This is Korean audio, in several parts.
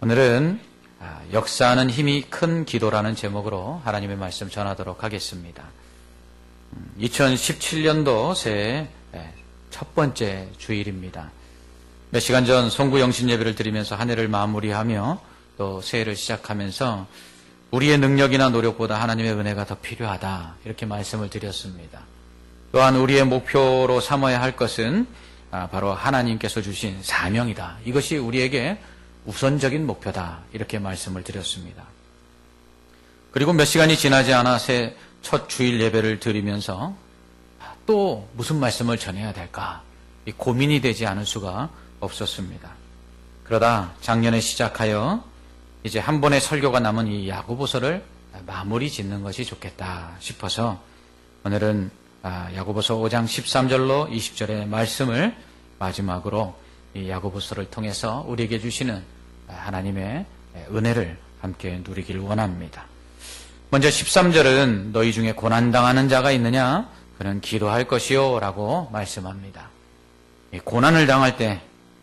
오늘은 역사하는 힘이 큰 기도라는 제목으로 하나님의 말씀 전하도록 하겠습니다. 2017년도 새해 첫 번째 주일입니다. 몇 시간 전 송구 영신 예배를 드리면서 한 해를 마무리하며 또 새해를 시작하면서 우리의 능력이나 노력보다 하나님의 은혜가 더 필요하다 이렇게 말씀을 드렸습니다. 또한 우리의 목표로 삼아야 할 것은 바로 하나님께서 주신 사명이다. 이것이 우리에게 우선적인 목표다 이렇게 말씀을 드렸습니다. 그리고 몇 시간이 지나지 않아 새해 첫 주일 예배를 드리면서 또 무슨 말씀을 전해야 될까 이 고민이 되지 않을 수가 없었습니다. 그러다 작년에 시작하여 이제 한 번의 설교가 남은 이 야고보서를 마무리 짓는 것이 좋겠다 싶어서 오늘은 야고보서 5장 13절로 20절의 말씀을 마지막으로 이 야고보서를 통해서 우리에게 주시는 하나님의 은혜를 함께 누리길 원합니다. 먼저 13절은 너희 중에 고난당하는 자가 있느냐? 그는 기도할 것이요 라고 말씀합니다. 이 고난을 당할 때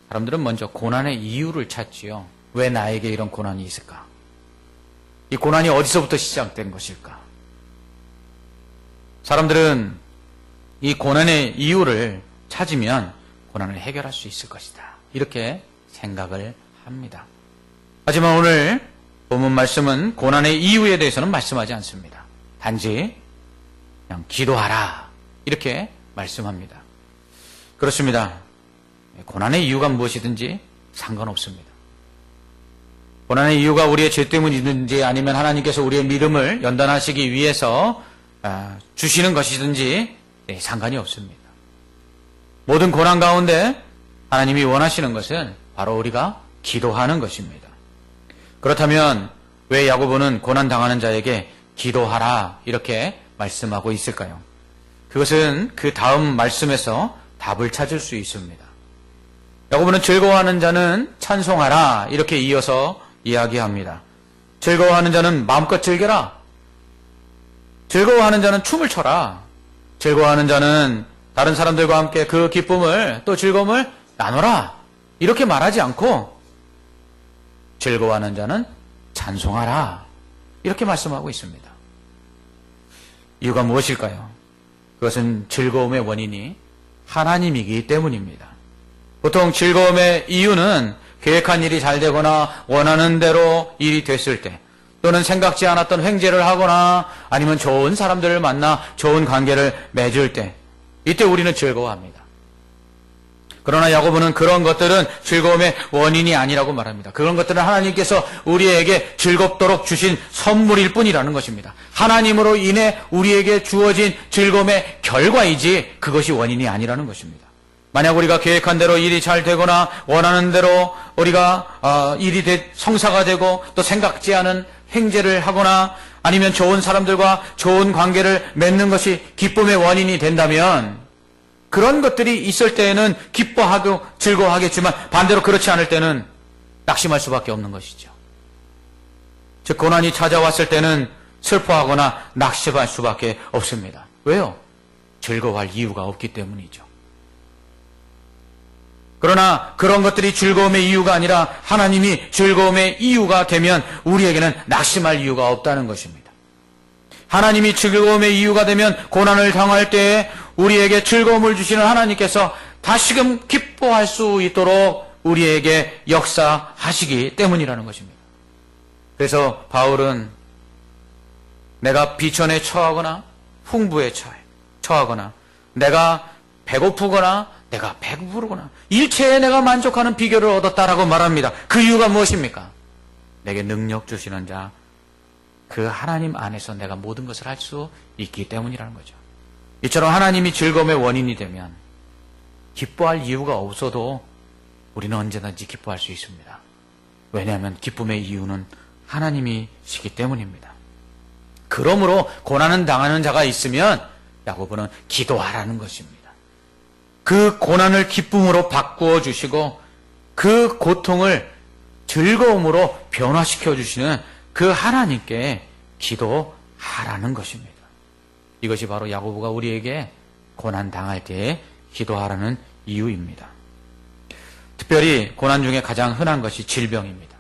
사람들은 먼저 고난의 이유를 찾지요. 왜 나에게 이런 고난이 있을까? 이 고난이 어디서부터 시작된 것일까? 사람들은 이 고난의 이유를 찾으면 고난을 해결할 수 있을 것이다. 이렇게 생각을 합니다. 하지만 오늘 본문 말씀은 고난의 이유에 대해서는 말씀하지 않습니다. 단지 그냥 기도하라 이렇게 말씀합니다. 그렇습니다. 고난의 이유가 무엇이든지 상관없습니다. 고난의 이유가 우리의 죄 때문이든지 아니면 하나님께서 우리의 믿음을 연단하시기 위해서 주시는 것이든지 상관이 없습니다. 모든 고난 가운데 하나님이 원하시는 것은 바로 우리가 기도하는 것입니다. 그렇다면 왜 야고보는 고난당하는 자에게 기도하라 이렇게 말씀하고 있을까요? 그것은 그 다음 말씀에서 답을 찾을 수 있습니다. 야고보는 즐거워하는 자는 찬송하라 이렇게 이어서 이야기합니다. 즐거워하는 자는 마음껏 즐겨라. 즐거워하는 자는 춤을 춰라. 즐거워하는 자는 다른 사람들과 함께 그 기쁨을 또 즐거움을 나눠라. 이렇게 말하지 않고 즐거워하는 자는 찬송하라. 이렇게 말씀하고 있습니다. 이유가 무엇일까요? 그것은 즐거움의 원인이 하나님이기 때문입니다. 보통 즐거움의 이유는 계획한 일이 잘 되거나 원하는 대로 일이 됐을 때 또는 생각지 않았던 횡재를 하거나 아니면 좋은 사람들을 만나 좋은 관계를 맺을 때 이때 우리는 즐거워합니다. 그러나 야고보는 그런 것들은 즐거움의 원인이 아니라고 말합니다. 그런 것들은 하나님께서 우리에게 즐겁도록 주신 선물일 뿐이라는 것입니다. 하나님으로 인해 우리에게 주어진 즐거움의 결과이지 그것이 원인이 아니라는 것입니다. 만약 우리가 계획한 대로 일이 잘 되거나 원하는 대로 우리가 일이 성사가 되고 또 생각지 않은 행제를 하거나 아니면 좋은 사람들과 좋은 관계를 맺는 것이 기쁨의 원인이 된다면 그런 것들이 있을 때에는 기뻐하고 즐거워하겠지만 반대로 그렇지 않을 때는 낙심할 수밖에 없는 것이죠. 즉 고난이 찾아왔을 때는 슬퍼하거나 낙심할 수밖에 없습니다. 왜요? 즐거워할 이유가 없기 때문이죠. 그러나 그런 것들이 즐거움의 이유가 아니라 하나님이 즐거움의 이유가 되면 우리에게는 낙심할 이유가 없다는 것입니다. 하나님이 즐거움의 이유가 되면 고난을 당할 때에 우리에게 즐거움을 주시는 하나님께서 다시금 기뻐할 수 있도록 우리에게 역사하시기 때문이라는 것입니다. 그래서 바울은 내가 비천에 처하거나 풍부에 처하거나 내가 배고프거나 내가 배부르거나 일체에 내가 만족하는 비결을 얻었다라고 말합니다. 그 이유가 무엇입니까? 내게 능력 주시는 자 그 하나님 안에서 내가 모든 것을 할 수 있기 때문이라는 거죠. 이처럼 하나님이 즐거움의 원인이 되면 기뻐할 이유가 없어도 우리는 언제든지 기뻐할 수 있습니다. 왜냐하면 기쁨의 이유는 하나님이시기 때문입니다. 그러므로 고난을 당하는 자가 있으면 야고보는 기도하라는 것입니다. 그 고난을 기쁨으로 바꾸어 주시고 그 고통을 즐거움으로 변화시켜 주시는 그 하나님께 기도하라는 것입니다. 이것이 바로 야고보가 우리에게 고난 당할 때에 기도하라는 이유입니다. 특별히 고난 중에 가장 흔한 것이 질병입니다.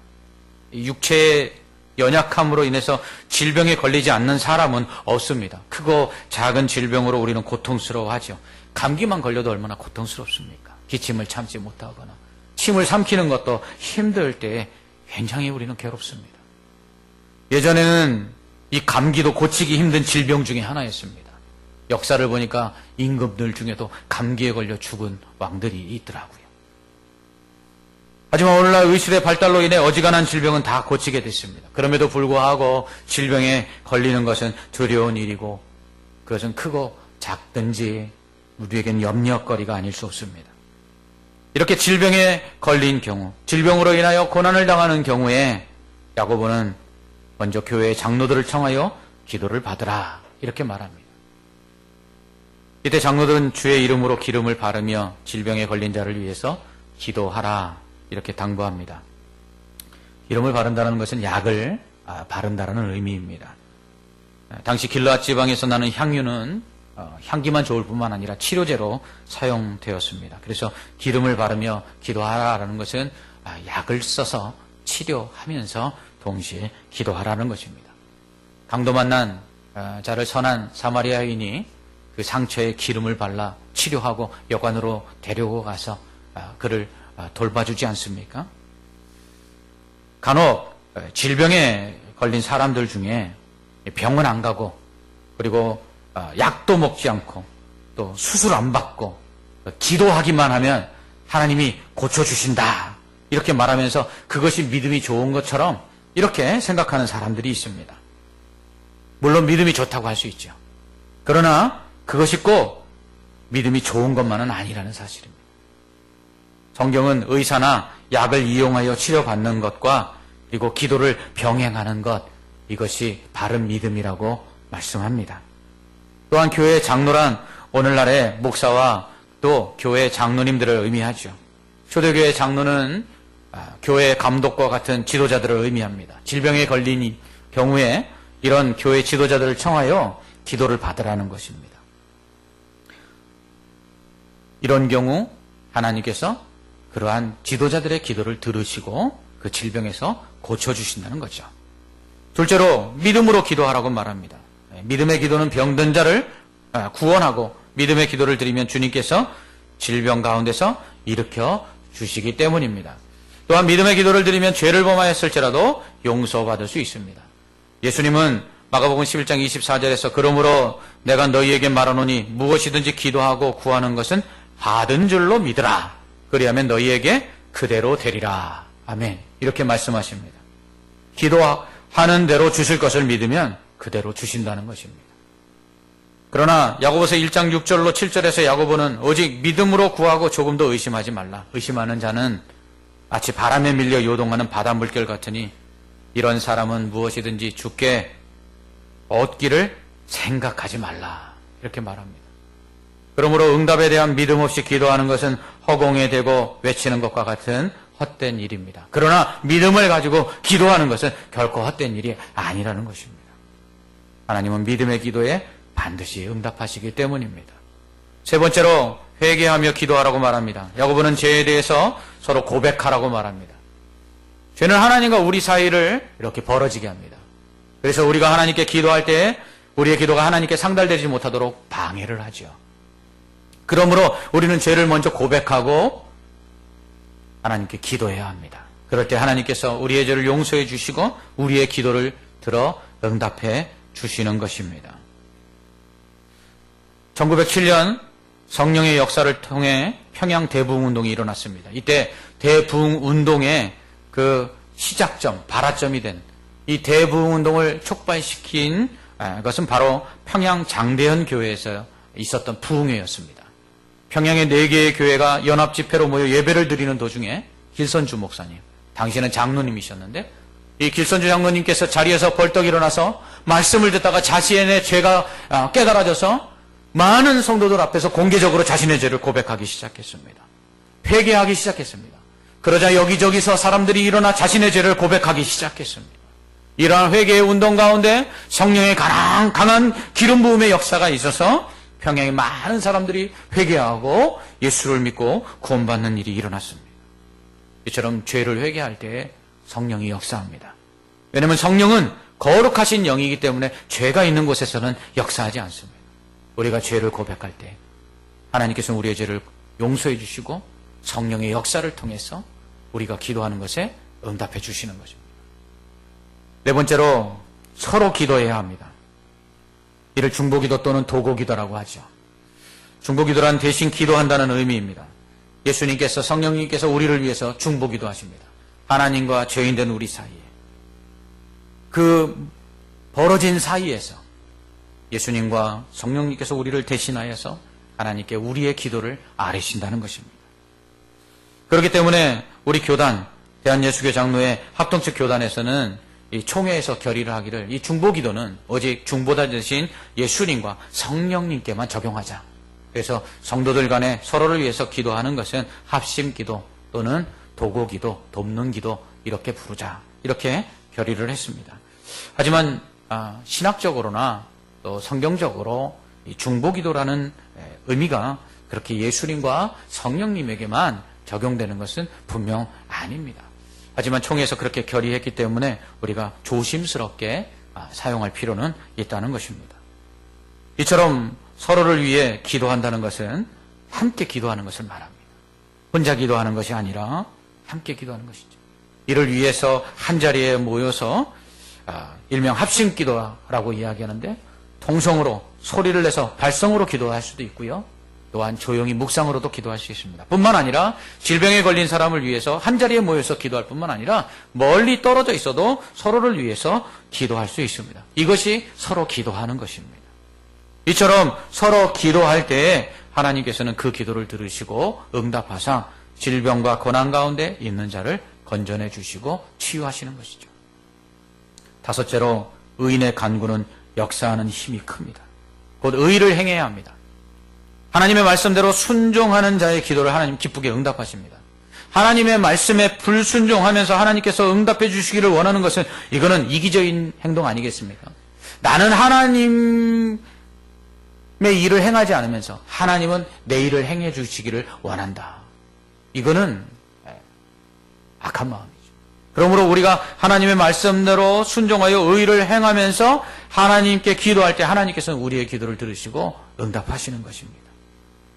육체의 연약함으로 인해서 질병에 걸리지 않는 사람은 없습니다. 크고 작은 질병으로 우리는 고통스러워하죠. 감기만 걸려도 얼마나 고통스럽습니까? 기침을 참지 못하거나 침을 삼키는 것도 힘들 때 굉장히 우리는 괴롭습니다. 예전에는 이 감기도 고치기 힘든 질병 중에 하나였습니다. 역사를 보니까 임금들 중에도 감기에 걸려 죽은 왕들이 있더라고요. 하지만 오늘날 의술의 발달로 인해 어지간한 질병은 다 고치게 됐습니다. 그럼에도 불구하고 질병에 걸리는 것은 두려운 일이고 그것은 크고 작든지 우리에겐 염려거리가 아닐 수 없습니다. 이렇게 질병에 걸린 경우, 질병으로 인하여 고난을 당하는 경우에 야고보는 먼저 교회의 장로들을 청하여 기도를 받으라 이렇게 말합니다. 이때 장로들은 주의 이름으로 기름을 바르며 질병에 걸린 자를 위해서 기도하라 이렇게 당부합니다. 기름을 바른다는 것은 약을 바른다는 의미입니다. 당시 길르앗 지방에서 나는 향유는 향기만 좋을 뿐만 아니라 치료제로 사용되었습니다. 그래서 기름을 바르며 기도하라는 것은 약을 써서 치료하면서 동시에 기도하라는 것입니다. 강도 만난 자를 선한 사마리아인이 그 상처에 기름을 발라 치료하고 여관으로 데리고 가서 그를 돌봐주지 않습니까? 간혹 질병에 걸린 사람들 중에 병은 안 가고 그리고 약도 먹지 않고 또 수술 안 받고 기도하기만 하면 하나님이 고쳐주신다 이렇게 말하면서 그것이 믿음이 좋은 것처럼 이렇게 생각하는 사람들이 있습니다. 물론 믿음이 좋다고 할 수 있죠. 그러나 그것이 꼭 믿음이 좋은 것만은 아니라는 사실입니다. 성경은 의사나 약을 이용하여 치료받는 것과 그리고 기도를 병행하는 것 이것이 바른 믿음이라고 말씀합니다. 또한 교회 장로란 오늘날의 목사와 또 교회 장로님들을 의미하죠. 초대교회 장로는 교회 감독과 같은 지도자들을 의미합니다. 질병에 걸린 경우에 이런 교회 지도자들을 청하여 기도를 받으라는 것입니다. 이런 경우 하나님께서 그러한 지도자들의 기도를 들으시고 그 질병에서 고쳐주신다는 거죠. 둘째로 믿음으로 기도하라고 말합니다. 믿음의 기도는 병든 자를 구원하고 믿음의 기도를 드리면 주님께서 질병 가운데서 일으켜 주시기 때문입니다. 또한 믿음의 기도를 드리면 죄를 범하였을지라도 용서받을 수 있습니다. 예수님은 마가복음 11장 24절에서 그러므로 내가 너희에게 말하노니 무엇이든지 기도하고 구하는 것은 받은 줄로 믿으라. 그리하면 너희에게 그대로 되리라. 아멘. 이렇게 말씀하십니다. 기도하는 대로 주실 것을 믿으면 그대로 주신다는 것입니다. 그러나 야고보서 1장 6절로 7절에서 야고보는 오직 믿음으로 구하고 조금도 의심하지 말라. 의심하는 자는 마치 바람에 밀려 요동하는 바닷물결 같으니 이런 사람은 무엇이든지 주께 얻기를 생각하지 말라. 이렇게 말합니다. 그러므로 응답에 대한 믿음 없이 기도하는 것은 허공에 대고 외치는 것과 같은 헛된 일입니다. 그러나 믿음을 가지고 기도하는 것은 결코 헛된 일이 아니라는 것입니다. 하나님은 믿음의 기도에 반드시 응답하시기 때문입니다. 세 번째로 회개하며 기도하라고 말합니다. 야고보는 죄에 대해서 서로 고백하라고 말합니다. 죄는 하나님과 우리 사이를 이렇게 벌어지게 합니다. 그래서 우리가 하나님께 기도할 때 우리의 기도가 하나님께 상달되지 못하도록 방해를 하죠. 그러므로 우리는 죄를 먼저 고백하고 하나님께 기도해야 합니다. 그럴 때 하나님께서 우리의 죄를 용서해 주시고 우리의 기도를 들어 응답해 주시는 것입니다. 1907년 성령의 역사를 통해 평양 대부흥운동이 일어났습니다. 이때 대부흥운동의 그 시작점, 발화점이 된 이 대부흥운동을 촉발시킨 것은 바로 평양 장대현 교회에서 있었던 부흥회였습니다. 평양의 4개의 교회가 연합집회로 모여 예배를 드리는 도중에 길선주 목사님, 당시에는 장로님이셨는데 이 길선주 장로님께서 자리에서 벌떡 일어나서 말씀을 듣다가 자신의 죄가 깨달아져서 많은 성도들 앞에서 공개적으로 자신의 죄를 고백하기 시작했습니다. 회개하기 시작했습니다. 그러자 여기저기서 사람들이 일어나 자신의 죄를 고백하기 시작했습니다. 이러한 회개의 운동 가운데 성령의 강한 기름 부음의 역사가 있어서 평양에 많은 사람들이 회개하고 예수를 믿고 구원받는 일이 일어났습니다. 이처럼 죄를 회개할 때 성령이 역사합니다. 왜냐하면 성령은 거룩하신 영이기 때문에 죄가 있는 곳에서는 역사하지 않습니다. 우리가 죄를 고백할 때 하나님께서는 우리의 죄를 용서해 주시고 성령의 역사를 통해서 우리가 기도하는 것에 응답해 주시는 것입니다. 네 번째로 서로 기도해야 합니다. 이를 중보기도 또는 도고기도라고 하죠. 중보기도란 대신 기도한다는 의미입니다. 예수님께서 성령님께서 우리를 위해서 중보기도 하십니다. 하나님과 죄인된 우리 사이에 그 벌어진 사이에서 예수님과 성령님께서 우리를 대신하여서 하나님께 우리의 기도를 아뢰신다는 것입니다. 그렇기 때문에 우리 교단 대한예수교 장로회 합동측 교단에서는 이 총회에서 결의를 하기를 이 중보기도는 오직 중보자 되신 예수님과 성령님께만 적용하자. 그래서 성도들 간에 서로를 위해서 기도하는 것은 합심기도 또는 도고기도, 돕는 기도 이렇게 부르자. 이렇게 결의를 했습니다. 하지만 신학적으로나 또 성경적으로 이 중보기도라는 의미가 그렇게 예수님과 성령님에게만 적용되는 것은 분명 아닙니다. 하지만 총회에서 그렇게 결의했기 때문에 우리가 조심스럽게 사용할 필요는 있다는 것입니다. 이처럼 서로를 위해 기도한다는 것은 함께 기도하는 것을 말합니다. 혼자 기도하는 것이 아니라 함께 기도하는 것이죠. 이를 위해서 한자리에 모여서 일명 합심기도라고 이야기하는데 통성으로 소리를 내서 발성으로 기도할 수도 있고요. 또한 조용히 묵상으로도 기도할 수 있습니다. 뿐만 아니라 질병에 걸린 사람을 위해서 한자리에 모여서 기도할 뿐만 아니라 멀리 떨어져 있어도 서로를 위해서 기도할 수 있습니다. 이것이 서로 기도하는 것입니다. 이처럼 서로 기도할 때에 하나님께서는 그 기도를 들으시고 응답하사 질병과 고난 가운데 있는 자를 건져내 주시고 치유하시는 것이죠. 다섯째로 의인의 간구는 역사하는 힘이 큽니다. 곧 의를 행해야 합니다. 하나님의 말씀대로 순종하는 자의 기도를 하나님 기쁘게 응답하십니다. 하나님의 말씀에 불순종하면서 하나님께서 응답해 주시기를 원하는 것은 이거는 이기적인 행동 아니겠습니까? 나는 하나님의 일을 행하지 않으면서 하나님은 내 일을 행해 주시기를 원한다. 이거는 악한 마음이죠. 그러므로 우리가 하나님의 말씀대로 순종하여 의를 행하면서 하나님께 기도할 때 하나님께서는 우리의 기도를 들으시고 응답하시는 것입니다.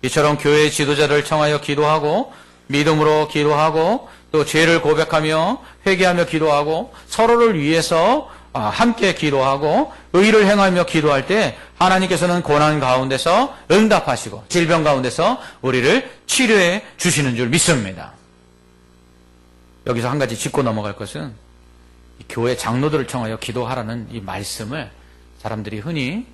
이처럼 교회의 지도자를 청하여 기도하고 믿음으로 기도하고 또 죄를 고백하며 회개하며 기도하고 서로를 위해서 함께 기도하고 의를 행하며 기도할 때 하나님께서는 고난 가운데서 응답하시고 질병 가운데서 우리를 치료해 주시는 줄 믿습니다. 여기서 한 가지 짚고 넘어갈 것은 교회 장로들을 청하여 기도하라는 이 말씀을 사람들이 흔히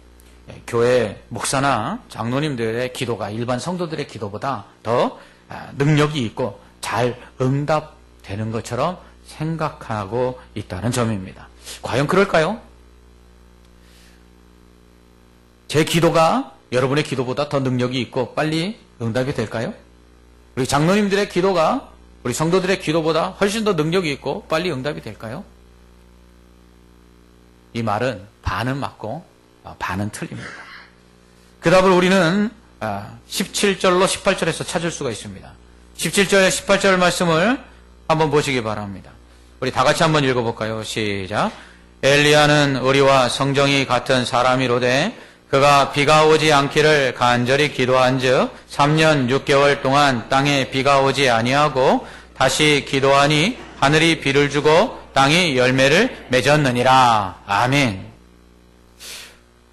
교회 목사나 장로님들의 기도가 일반 성도들의 기도보다 더 능력이 있고 잘 응답되는 것처럼 생각하고 있다는 점입니다. 과연 그럴까요? 제 기도가 여러분의 기도보다 더 능력이 있고 빨리 응답이 될까요? 우리 장로님들의 기도가 우리 성도들의 기도보다 훨씬 더 능력이 있고 빨리 응답이 될까요? 이 말은 반은 맞고 반은 틀립니다. 그 답을 우리는 17절로 18절에서 찾을 수가 있습니다. 17절, 18절 말씀을 한번 보시기 바랍니다. 우리 다 같이 한번 읽어볼까요? 시작. 엘리야는 우리와 성정이 같은 사람이로되 그가 비가 오지 않기를 간절히 기도한즉 3년 6개월 동안 땅에 비가 오지 아니하고 다시 기도하니 하늘이 비를 주고 땅이 열매를 맺었느니라. 아멘.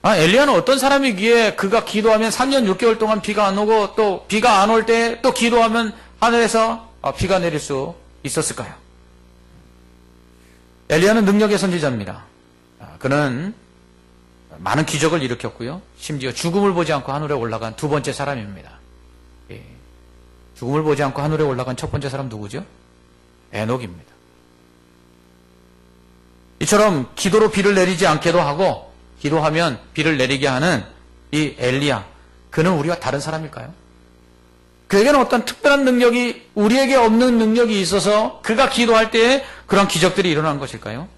엘리야는 어떤 사람이기에 그가 기도하면 3년 6개월 동안 비가 안 오고 또 비가 안 올 때 또 기도하면 하늘에서 비가 내릴 수 있었을까요? 엘리야는 능력의 선지자입니다. 그는 많은 기적을 일으켰고요. 심지어 죽음을 보지 않고 하늘에 올라간 두 번째 사람입니다. 죽음을 보지 않고 하늘에 올라간 첫 번째 사람 누구죠? 에녹입니다. 이처럼 기도로 비를 내리지 않게도 하고 기도하면 비를 내리게 하는 이 엘리야, 그는 우리와 다른 사람일까요? 그에게는 어떤 특별한 능력이 우리에게 없는 능력이 있어서 그가 기도할 때에 그런 기적들이 일어난 것일까요?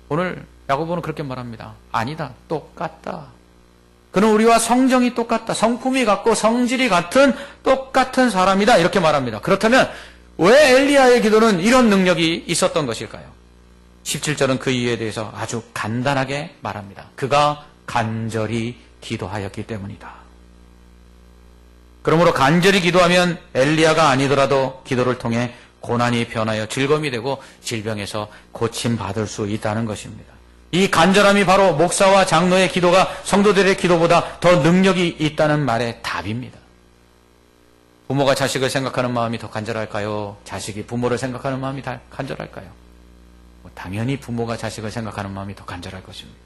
오늘 야고보는 그렇게 말합니다. 아니다. 똑같다. 그는 우리와 성정이 똑같다. 성품이 같고 성질이 같은 똑같은 사람이다. 이렇게 말합니다. 그렇다면 왜 엘리야의 기도는 이런 능력이 있었던 것일까요? 17절은 그 이유에 대해서 아주 간단하게 말합니다. 그가 간절히 기도하였기 때문이다. 그러므로 간절히 기도하면 엘리야가 아니더라도 기도를 통해 고난이 변하여 즐거움이 되고 질병에서 고침받을 수 있다는 것입니다. 이 간절함이 바로 목사와 장로의 기도가 성도들의 기도보다 더 능력이 있다는 말의 답입니다. 부모가 자식을 생각하는 마음이 더 간절할까요? 자식이 부모를 생각하는 마음이 더 간절할까요? 당연히 부모가 자식을 생각하는 마음이 더 간절할 것입니다.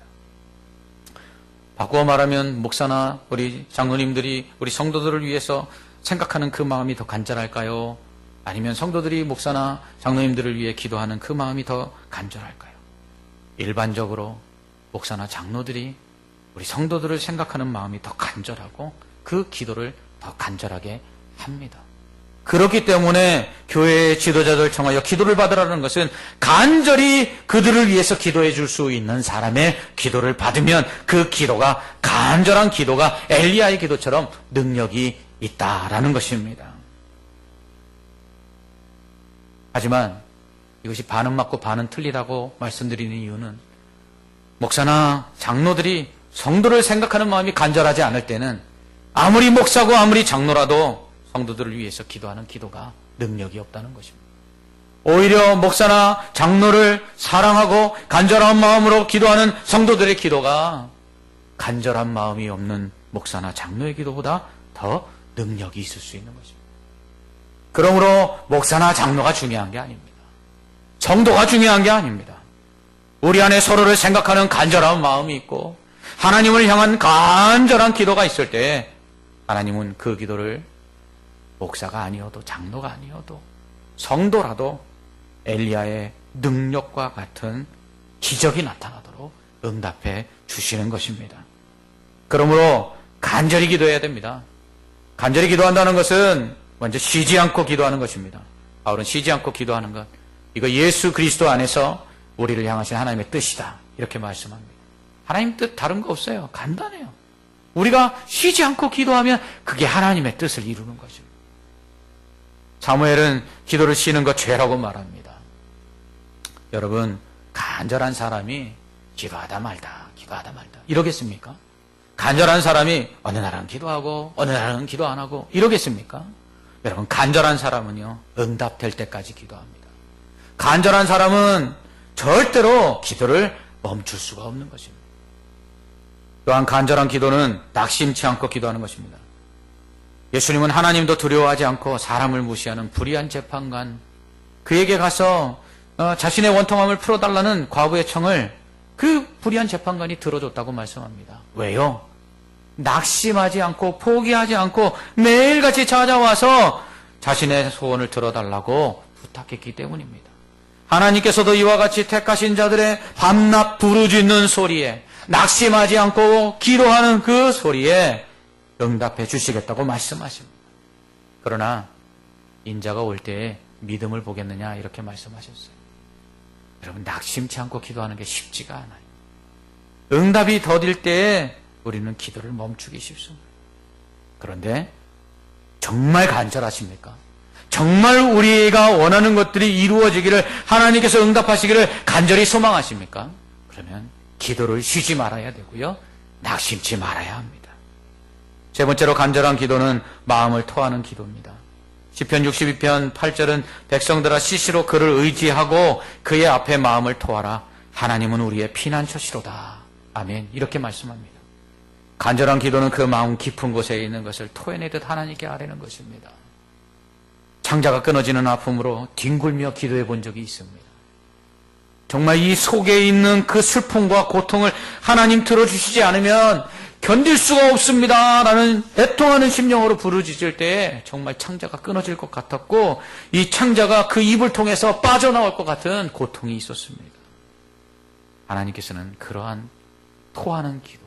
바꾸어 말하면 목사나 우리 장로님들이 우리 성도들을 위해서 생각하는 그 마음이 더 간절할까요? 아니면 성도들이 목사나 장로님들을 위해 기도하는 그 마음이 더 간절할까요? 일반적으로 목사나 장로들이 우리 성도들을 생각하는 마음이 더 간절하고 그 기도를 더 간절하게 합니다. 그렇기 때문에 교회의 지도자들 청하여 기도를 받으라는 것은 간절히 그들을 위해서 기도해 줄 수 있는 사람의 기도를 받으면 그 기도가 간절한 기도가 엘리야의 기도처럼 능력이 있다라는 것입니다. 하지만 이것이 반은 맞고 반은 틀리다고 말씀드리는 이유는 목사나 장로들이 성도를 생각하는 마음이 간절하지 않을 때는 아무리 목사고 아무리 장로라도 성도들을 위해서 기도하는 기도가 능력이 없다는 것입니다. 오히려 목사나 장로를 사랑하고 간절한 마음으로 기도하는 성도들의 기도가 간절한 마음이 없는 목사나 장로의 기도보다 더 능력이 있을 수 있는 것입니다. 그러므로 목사나 장로가 중요한 게 아닙니다. 성도가 중요한 게 아닙니다. 우리 안에 서로를 생각하는 간절한 마음이 있고 하나님을 향한 간절한 기도가 있을 때 하나님은 그 기도를 목사가 아니어도 장로가 아니어도 성도라도 엘리야의 능력과 같은 기적이 나타나도록 응답해 주시는 것입니다. 그러므로 간절히 기도해야 됩니다. 간절히 기도한다는 것은 먼저 쉬지 않고 기도하는 것입니다. 바울은 쉬지 않고 기도하는 것, 이거 예수 그리스도 안에서 우리를 향하신 하나님의 뜻이다 이렇게 말씀합니다. 하나님 뜻 다른 거 없어요. 간단해요. 우리가 쉬지 않고 기도하면 그게 하나님의 뜻을 이루는 거죠. 사무엘은 기도를 쉬는 것 죄라고 말합니다. 여러분, 간절한 사람이 기도하다 말다 이러겠습니까? 간절한 사람이 어느 날은 기도하고 어느 날은 기도 안 하고 이러겠습니까? 여러분, 간절한 사람은요 응답될 때까지 기도합니다. 간절한 사람은 절대로 기도를 멈출 수가 없는 것입니다. 또한 간절한 기도는 낙심치 않고 기도하는 것입니다. 예수님은 하나님도 두려워하지 않고 사람을 무시하는 불의한 재판관, 그에게 가서 자신의 원통함을 풀어달라는 과부의 청을 그 불의한 재판관이 들어줬다고 말씀합니다. 왜요? 낙심하지 않고 포기하지 않고 매일같이 찾아와서 자신의 소원을 들어달라고 부탁했기 때문입니다. 하나님께서도 이와 같이 택하신 자들의 밤낮 부르짖는 소리에, 낙심하지 않고 기도하는 그 소리에 응답해 주시겠다고 말씀하십니다. 그러나 인자가 올 때에 믿음을 보겠느냐 이렇게 말씀하셨어요. 여러분, 낙심치 않고 기도하는 게 쉽지가 않아요. 응답이 더딜 때에 우리는 기도를 멈추기 쉽습니다. 그런데 정말 간절하십니까? 정말 우리가 원하는 것들이 이루어지기를, 하나님께서 응답하시기를 간절히 소망하십니까? 그러면 기도를 쉬지 말아야 되고요, 낙심치 말아야 합니다. 세 번째로 간절한 기도는 마음을 토하는 기도입니다. 시편 62편 8절은 백성들아 시시로 그를 의지하고 그의 앞에 마음을 토하라. 하나님은 우리의 피난처시로다. 아멘. 이렇게 말씀합니다. 간절한 기도는 그 마음 깊은 곳에 있는 것을 토해내듯 하나님께 아뢰는 것입니다. 창자가 끊어지는 아픔으로 뒹굴며 기도해 본 적이 있습니다. 정말 이 속에 있는 그 슬픔과 고통을 하나님 들어주시지 않으면 견딜 수가 없습니다 라는 애통하는 심령으로 부르짖을 때 정말 창자가 끊어질 것 같았고, 이 창자가 그 입을 통해서 빠져나올 것 같은 고통이 있었습니다. 하나님께서는 그러한 토하는 기도,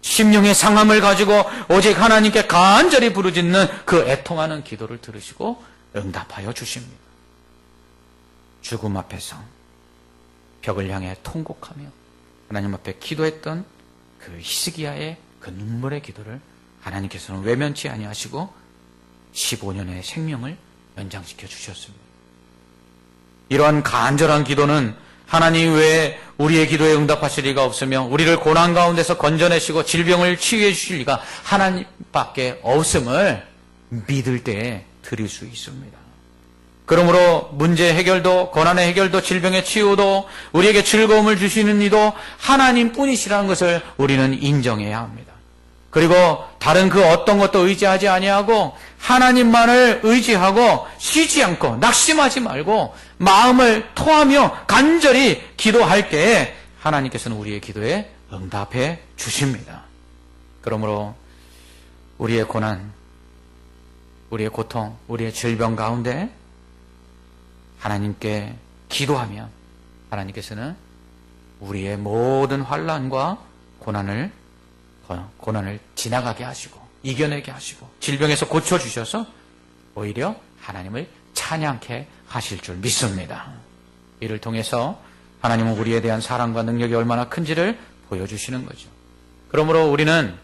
심령의 상함을 가지고 오직 하나님께 간절히 부르짖는 그 애통하는 기도를 들으시고 응답하여 주십니다. 죽음 앞에서 벽을 향해 통곡하며 하나님 앞에 기도했던 그 히스기야의 그 눈물의 기도를 하나님께서는 외면치 아니하시고 15년의 생명을 연장시켜 주셨습니다. 이러한 간절한 기도는 하나님 외에 우리의 기도에 응답하실 리가 없으며 우리를 고난 가운데서 건져내시고 질병을 치유해 주실 리가 하나님밖에 없음을 믿을 때에 드릴 수 있습니다. 그러므로 문제 해결도, 고난의 해결도, 질병의 치유도, 우리에게 즐거움을 주시는 이도 하나님뿐이시라는 것을 우리는 인정해야 합니다. 그리고 다른 그 어떤 것도 의지하지 아니하고 하나님만을 의지하고 쉬지 않고 낙심하지 말고 마음을 토하며 간절히 기도할 때에 하나님께서는 우리의 기도에 응답해 주십니다. 그러므로 우리의 고난, 우리의 고통, 우리의 질병 가운데 하나님께 기도하면 하나님께서는 우리의 모든 환난과 고난을 지나가게 하시고 이겨내게 하시고 질병에서 고쳐주셔서 오히려 하나님을 찬양케 하실 줄 믿습니다. 이를 통해서 하나님은 우리에 대한 사랑과 능력이 얼마나 큰지를 보여주시는 거죠. 그러므로 우리는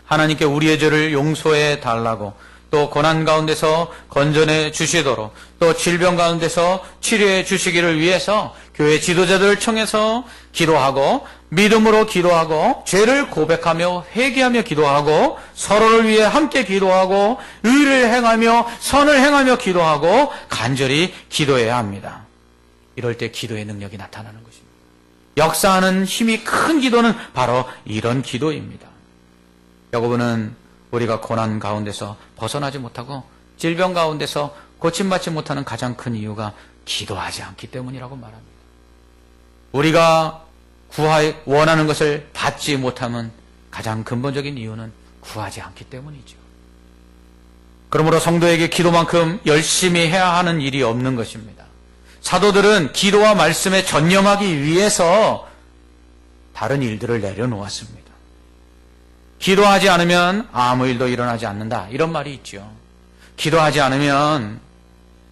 하나님께 우리의 죄를 용서해 달라고 또 고난 가운데서 건져내 주시도록 또 질병 가운데서 치료해 주시기를 위해서 교회 지도자들을 청해서 기도하고 믿음으로 기도하고 죄를 고백하며 회개하며 기도하고 서로를 위해 함께 기도하고 의를 행하며 선을 행하며 기도하고 간절히 기도해야 합니다. 이럴 때 기도의 능력이 나타나는 것입니다. 역사하는 힘이 큰 기도는 바로 이런 기도입니다. 여러분은 우리가 고난 가운데서 벗어나지 못하고 질병 가운데서 고침받지 못하는 가장 큰 이유가 기도하지 않기 때문이라고 말합니다. 우리가 원하는 것을 받지 못하면 가장 근본적인 이유는 구하지 않기 때문이죠. 그러므로 성도에게 기도만큼 열심히 해야 하는 일이 없는 것입니다. 사도들은 기도와 말씀에 전념하기 위해서 다른 일들을 내려놓았습니다. 기도하지 않으면 아무 일도 일어나지 않는다, 이런 말이 있죠. 기도하지 않으면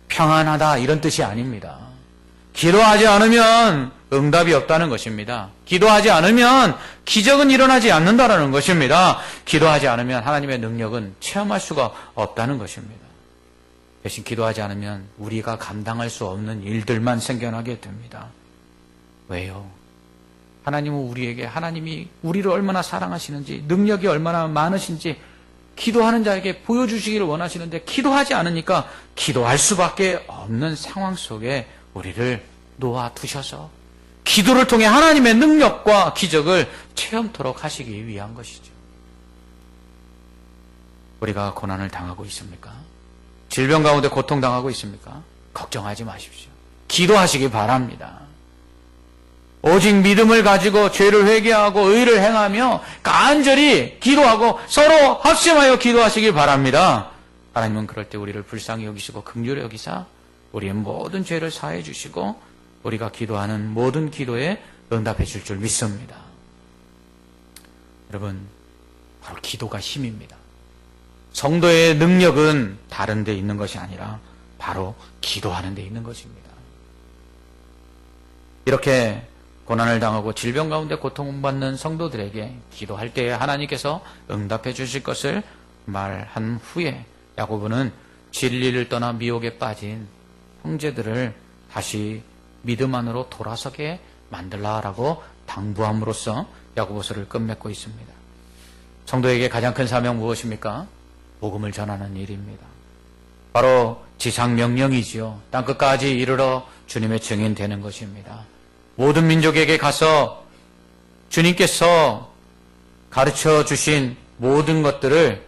평안하다, 이런 뜻이 아닙니다. 기도하지 않으면 응답이 없다는 것입니다. 기도하지 않으면 기적은 일어나지 않는다는 것입니다. 기도하지 않으면 하나님의 능력은 체험할 수가 없다는 것입니다. 대신 기도하지 않으면 우리가 감당할 수 없는 일들만 생겨나게 됩니다. 왜요? 하나님이 우리를 얼마나 사랑하시는지, 능력이 얼마나 많으신지 기도하는 자에게 보여주시기를 원하시는데 기도하지 않으니까 기도할 수밖에 없는 상황 속에 우리를 놓아두셔서 기도를 통해 하나님의 능력과 기적을 체험토록 하시기 위한 것이죠. 우리가 고난을 당하고 있습니까? 질병 가운데 고통당하고 있습니까? 걱정하지 마십시오. 기도하시기 바랍니다. 오직 믿음을 가지고 죄를 회개하고 의를 행하며 간절히 기도하고 서로 합심하여 기도하시기 바랍니다. 하나님은 그럴 때 우리를 불쌍히 여기시고 긍휼히 여기사 우리의 모든 죄를 사해 주시고 우리가 기도하는 모든 기도에 응답해 줄 줄 믿습니다. 여러분, 바로 기도가 힘입니다. 성도의 능력은 다른 데 있는 것이 아니라 바로 기도하는 데 있는 것입니다. 이렇게 고난을 당하고 질병 가운데 고통받는 성도들에게 기도할 때에 하나님께서 응답해 주실 것을 말한 후에 야고보는 진리를 떠나 미혹에 빠진 형제들을 다시 믿음 안으로 돌아서게 만들라라고 당부함으로써 야고보서를 끝맺고 있습니다. 성도에게 가장 큰 사명 무엇입니까? 복음을 전하는 일입니다. 바로 지상명령이지요. 땅끝까지 이르러 주님의 증인 되는 것입니다. 모든 민족에게 가서 주님께서 가르쳐 주신 모든 것들을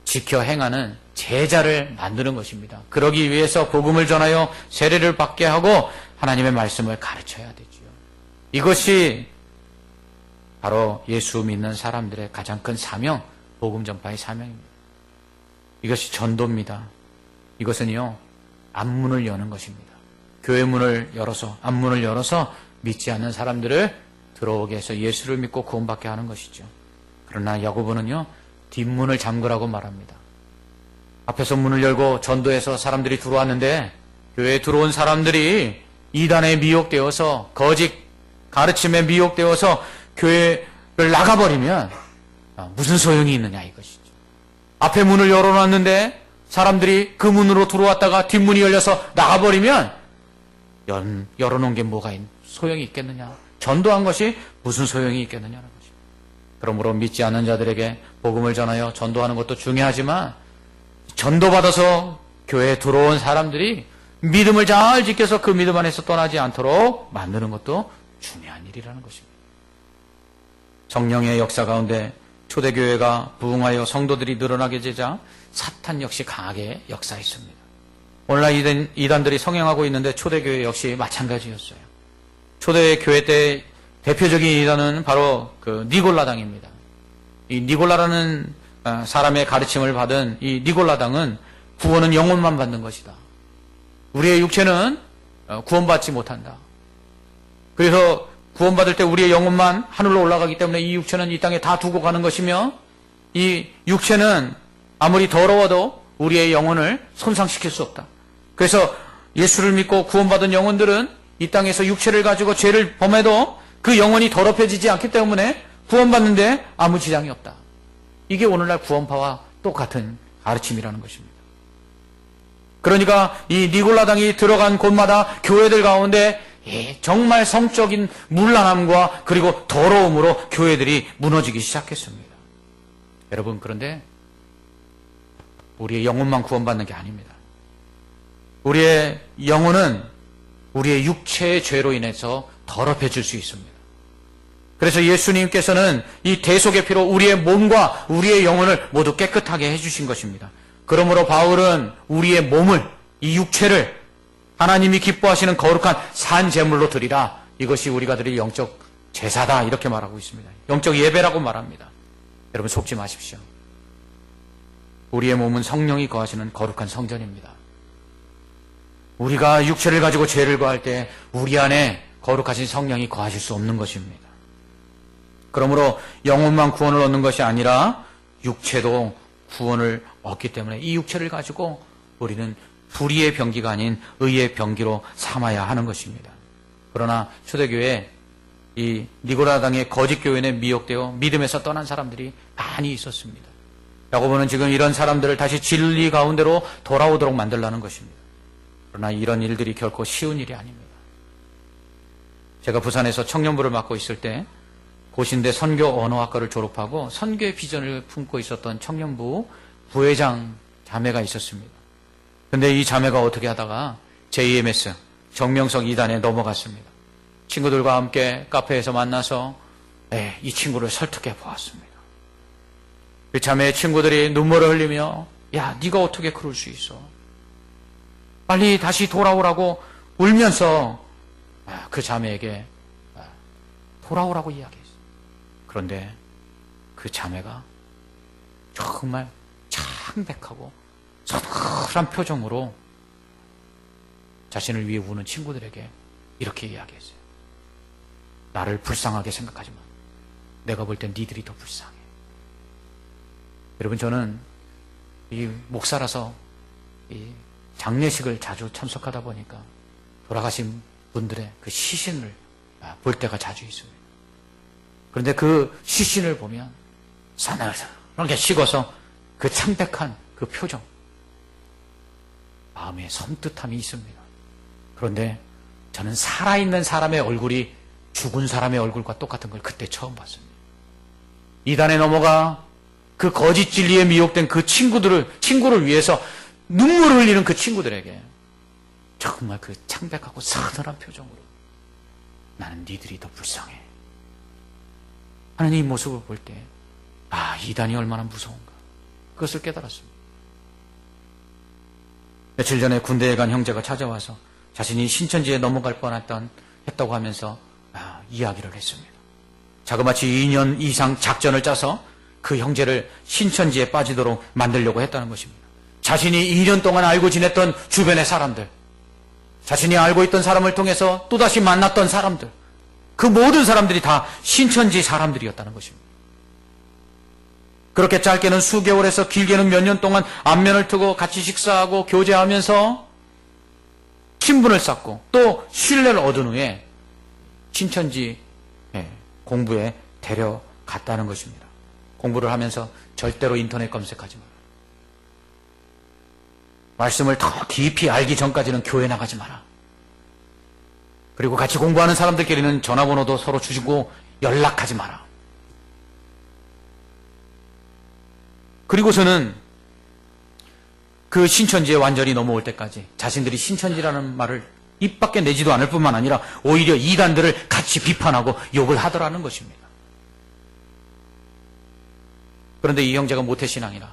지켜 행하는 제자를 만드는 것입니다. 그러기 위해서 복음을 전하여 세례를 받게 하고 하나님의 말씀을 가르쳐야 되죠. 이것이 바로 예수 믿는 사람들의 가장 큰 사명, 복음 전파의 사명입니다. 이것이 전도입니다. 이것은요, 앞문을 여는 것입니다. 교회 문을 열어서, 앞문을 열어서 믿지 않는 사람들을 들어오게 해서 예수를 믿고 구원받게 하는 것이죠. 그러나 야고보는요, 뒷문을 잠그라고 말합니다. 앞에서 문을 열고 전도해서 사람들이 들어왔는데 교회에 들어온 사람들이 이단에 미혹되어서 거짓 가르침에 미혹되어서 교회를 나가버리면 무슨 소용이 있느냐 이것이죠. 앞에 문을 열어놨는데 사람들이 그 문으로 들어왔다가 뒷문이 열려서 나가버리면 열어놓은 게 뭐가 소용이 있겠느냐. 전도한 것이 무슨 소용이 있겠느냐는 것입니다. 그러므로 믿지 않는 자들에게 복음을 전하여 전도하는 것도 중요하지만 전도받아서 교회에 들어온 사람들이 믿음을 잘 지켜서 그 믿음 안에서 떠나지 않도록 만드는 것도 중요한 일이라는 것입니다. 성령의 역사 가운데 초대교회가 부흥하여 성도들이 늘어나게 되자 사탄 역시 강하게 역사했습니다. 오늘날 이단들이 성행하고 있는데 초대교회 역시 마찬가지였어요. 초대교회 때 대표적인 이단은 바로 그 니골라당입니다. 이 니골라라는 사람의 가르침을 받은 이 니골라당은 구원은 영혼만 받는 것이다. 우리의 육체는 구원받지 못한다. 그래서 구원받을 때 우리의 영혼만 하늘로 올라가기 때문에 이 육체는 이 땅에 다 두고 가는 것이며 이 육체는 아무리 더러워도 우리의 영혼을 손상시킬 수 없다. 그래서 예수를 믿고 구원받은 영혼들은 이 땅에서 육체를 가지고 죄를 범해도 그 영혼이 더럽혀지지 않기 때문에 구원받는데 아무 지장이 없다. 이게 오늘날 구원파와 똑같은 가르침이라는 것입니다. 그러니까 이 니골라당이 들어간 곳마다 교회들 가운데 정말 성적인 문란함과 그리고 더러움으로 교회들이 무너지기 시작했습니다. 여러분, 그런데 우리의 영혼만 구원받는 게 아닙니다. 우리의 영혼은 우리의 육체의 죄로 인해서 더럽혀질 수 있습니다. 그래서 예수님께서는 이 대속의 피로 우리의 몸과 우리의 영혼을 모두 깨끗하게 해주신 것입니다. 그러므로 바울은 우리의 몸을, 이 육체를 하나님이 기뻐하시는 거룩한 산 제물로 드리라. 이것이 우리가 드릴 영적 제사다. 이렇게 말하고 있습니다. 영적 예배라고 말합니다. 여러분, 속지 마십시오. 우리의 몸은 성령이 거하시는 거룩한 성전입니다. 우리가 육체를 가지고 죄를 거할 때 우리 안에 거룩하신 성령이 거하실 수 없는 것입니다. 그러므로 영혼만 구원을 얻는 것이 아니라 육체도 구원을 얻기 때문에 이 육체를 가지고 우리는 불의의 병기가 아닌 의의 병기로 삼아야 하는 것입니다. 그러나 초대교회에 이 니고라당의 거짓 교인에 미혹되어 믿음에서 떠난 사람들이 많이 있었습니다. 야고보는 지금 이런 사람들을 다시 진리 가운데로 돌아오도록 만들라는 것입니다. 그러나 이런 일들이 결코 쉬운 일이 아닙니다. 제가 부산에서 청년부를 맡고 있을 때 고신대 선교 언어학과를 졸업하고 선교의 비전을 품고 있었던 청년부 부회장 자매가 있었습니다. 근데 이 자매가 어떻게 하다가 JMS 정명석 2단에 넘어갔습니다. 친구들과 함께 카페에서 만나서 이 친구를 설득해 보았습니다. 그 자매의 친구들이 눈물을 흘리며 야, 네가 어떻게 그럴 수 있어? 빨리 다시 돌아오라고 울면서 그 자매에게 돌아오라고 이야기했어요. 그런데 그 자매가 정말 창백하고 서늘한 표정으로 자신을 위해 우는 친구들에게 이렇게 이야기했어요. 나를 불쌍하게 생각하지 마. 내가 볼 땐 니들이 더 불쌍해. 여러분, 저는 이 목사라서 이 장례식을 자주 참석하다 보니까 돌아가신 분들의 그 시신을 볼 때가 자주 있습니다. 그런데 그 시신을 보면 서늘하게 식어서 그 창백한 그 표정, 마음에 섬뜩함이 있습니다. 그런데 저는 살아있는 사람의 얼굴이 죽은 사람의 얼굴과 똑같은 걸 그때 처음 봤습니다. 이단에 넘어가 그 거짓 진리에 미혹된 그 친구를 위해서 눈물을 흘리는 그 친구들에게 정말 그 창백하고 서늘한 표정으로 나는 니들이 더 불쌍해 하는 이 모습을 볼 때 이단이 얼마나 무서운가 그것을 깨달았습니다. 며칠 전에 군대에 간 형제가 찾아와서 자신이 신천지에 넘어갈 했다고 하면서 이야기를 했습니다. 자그마치 2년 이상 작전을 짜서 그 형제를 신천지에 빠지도록 만들려고 했다는 것입니다. 자신이 2년 동안 알고 지냈던 주변의 사람들, 자신이 알고 있던 사람을 통해서 또다시 만났던 사람들, 그 모든 사람들이 다 신천지 사람들이었다는 것입니다. 그렇게 짧게는 수개월에서 길게는 몇 년 동안 안면을 트고 같이 식사하고 교제하면서 친분을 쌓고 또 신뢰를 얻은 후에 신천지 공부에 데려갔다는 것입니다. 공부를 하면서 절대로 인터넷 검색하지 마라. 말씀을 더 깊이 알기 전까지는 교회 나가지 마라. 그리고 같이 공부하는 사람들끼리는 전화번호도 서로 주시고 연락하지 마라. 그리고서는 그 신천지에 완전히 넘어올 때까지 자신들이 신천지라는 말을 입 밖에 내지도 않을 뿐만 아니라 오히려 이단들을 같이 비판하고 욕을 하더라는 것입니다. 그런데 이 형제가 모태신앙이라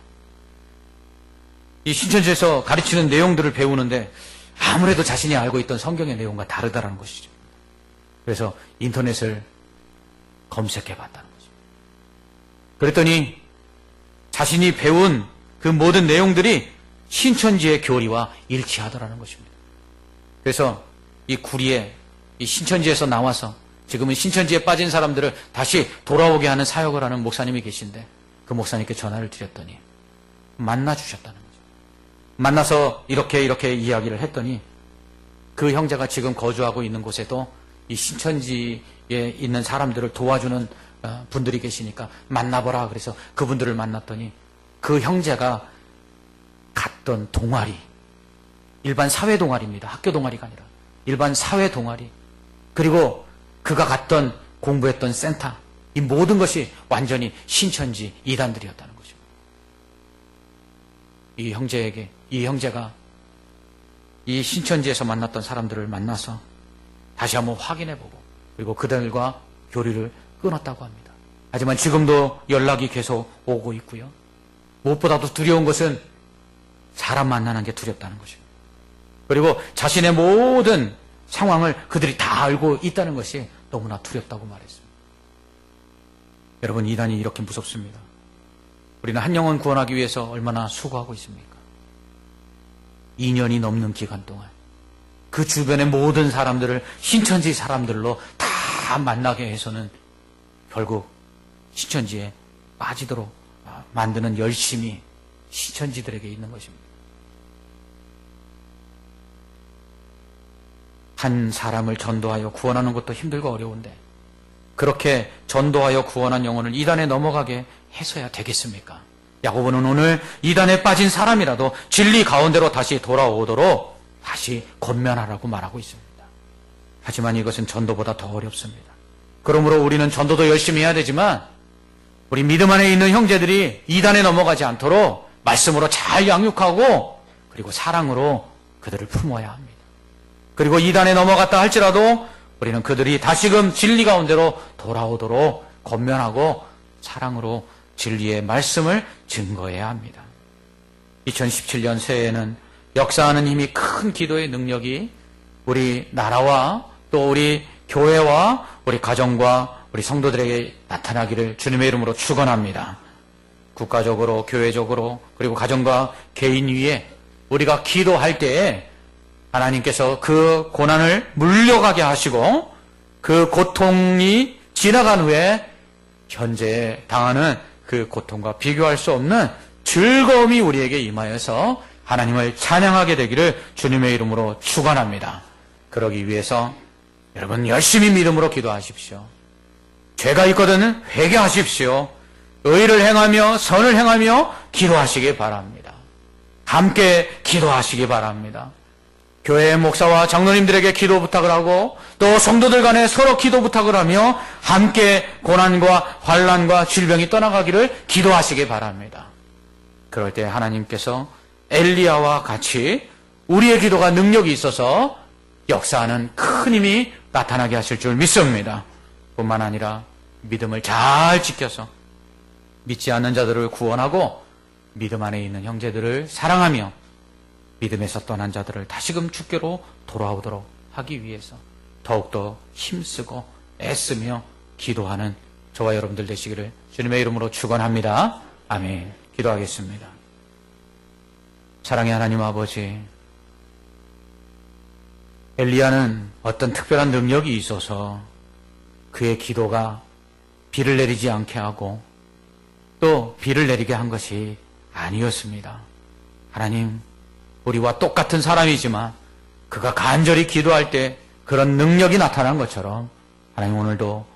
이 신천지에서 가르치는 내용들을 배우는데 아무래도 자신이 알고 있던 성경의 내용과 다르다는 것이죠. 그래서 인터넷을 검색해 봤다는 거죠. 그랬더니 자신이 배운 그 모든 내용들이 신천지의 교리와 일치하더라는 것입니다. 그래서 이 구리에 이 신천지에서 나와서 지금은 신천지에 빠진 사람들을 다시 돌아오게 하는 사역을 하는 목사님이 계신데 그 목사님께 전화를 드렸더니 만나 주셨다는 거죠. 만나서 이렇게 이야기를 했더니 그 형제가 지금 거주하고 있는 곳에도 이 신천지에 있는 사람들을 도와주는 분들이 계시니까 만나보라. 그래서 그분들을 만났더니 그 형제가 갔던 동아리, 일반 사회 동아리입니다. 학교 동아리가 아니라 일반 사회 동아리, 그리고 그가 갔던 공부했던 센터, 이 모든 것이 완전히 신천지 이단들이었다는 거죠. 이 형제가 이 신천지에서 만났던 사람들을 만나서 다시 한번 확인해보고 그리고 그들과 교류를 끊었다고 합니다. 하지만 지금도 연락이 계속 오고 있고요. 무엇보다도 두려운 것은 사람 만나는 게 두렵다는 것입니다. 그리고 자신의 모든 상황을 그들이 다 알고 있다는 것이 너무나 두렵다고 말했습니다. 여러분, 이단이 이렇게 무섭습니다. 우리는 한 영혼 구원하기 위해서 얼마나 수고하고 있습니까? 2년이 넘는 기간 동안 그 주변의 모든 사람들을 신천지 사람들로 다 만나게 해서는 결국 신천지에 빠지도록 만드는 열심이 신천지들에게 있는 것입니다. 한 사람을 전도하여 구원하는 것도 힘들고 어려운데 그렇게 전도하여 구원한 영혼을 이단에 넘어가게 해서야 되겠습니까? 야고보는 오늘 이단에 빠진 사람이라도 진리 가운데로 다시 돌아오도록 다시 권면하라고 말하고 있습니다. 하지만 이것은 전도보다 더 어렵습니다. 그러므로 우리는 전도도 열심히 해야 되지만 우리 믿음 안에 있는 형제들이 이단에 넘어가지 않도록 말씀으로 잘 양육하고 그리고 사랑으로 그들을 품어야 합니다. 그리고 이단에 넘어갔다 할지라도 우리는 그들이 다시금 진리 가운데로 돌아오도록 권면하고 사랑으로 진리의 말씀을 증거해야 합니다. 2017년 새해에는 역사하는 힘이 큰 기도의 능력이 우리 나라와 또 우리 교회와 우리 가정과 우리 성도들에게 나타나기를 주님의 이름으로 축원합니다. 국가적으로, 교회적으로, 그리고 가정과 개인 위에 우리가 기도할 때에 하나님께서 그 고난을 물려가게 하시고 그 고통이 지나간 후에 현재 당하는 그 고통과 비교할 수 없는 즐거움이 우리에게 임하여서 하나님을 찬양하게 되기를 주님의 이름으로 축원합니다. 그러기 위해서 여러분 열심히 믿음으로 기도하십시오. 죄가 있거든 회개하십시오. 의를 행하며 선을 행하며 기도하시기 바랍니다. 함께 기도하시기 바랍니다. 교회 목사와 장로님들에게 기도 부탁을 하고 또 성도들 간에 서로 기도 부탁을 하며 함께 고난과 환난과 질병이 떠나가기를 기도하시기 바랍니다. 그럴 때 하나님께서 엘리야와 같이 우리의 기도가 능력이 있어서 역사하는 큰 힘이 나타나게 하실 줄 믿습니다. 뿐만 아니라 믿음을 잘 지켜서 믿지 않는 자들을 구원하고 믿음 안에 있는 형제들을 사랑하며 믿음에서 떠난 자들을 다시금 주께로 돌아오도록 하기 위해서 더욱더 힘쓰고 애쓰며 기도하는 저와 여러분들 되시기를 주님의 이름으로 축원합니다. 아멘. 기도하겠습니다. 사랑의 하나님 아버지, 엘리야는 어떤 특별한 능력이 있어서 그의 기도가 비를 내리지 않게 하고 또 비를 내리게 한 것이 아니었습니다. 하나님, 우리와 똑같은 사람이지만 그가 간절히 기도할 때 그런 능력이 나타난 것처럼 하나님 오늘도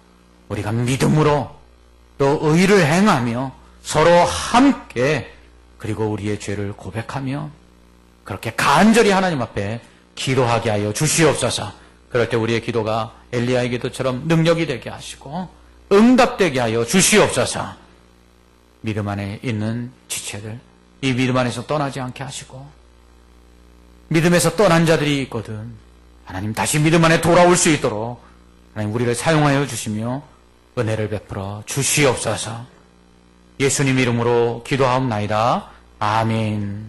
우리가 믿음으로 또 의를 행하며 서로 함께 그리고 우리의 죄를 고백하며 그렇게 간절히 하나님 앞에 기도하게 하여 주시옵소서. 그럴 때 우리의 기도가 엘리야의 기도처럼 능력이 되게 하시고 응답되게 하여 주시옵소서. 믿음 안에 있는 지체들, 이 믿음 안에서 떠나지 않게 하시고, 믿음에서 떠난 자들이 있거든 하나님 다시 믿음 안에 돌아올 수 있도록 하나님 우리를 사용하여 주시며 은혜를 베풀어 주시옵소서. 예수님 이름으로 기도하옵나이다. 아멘.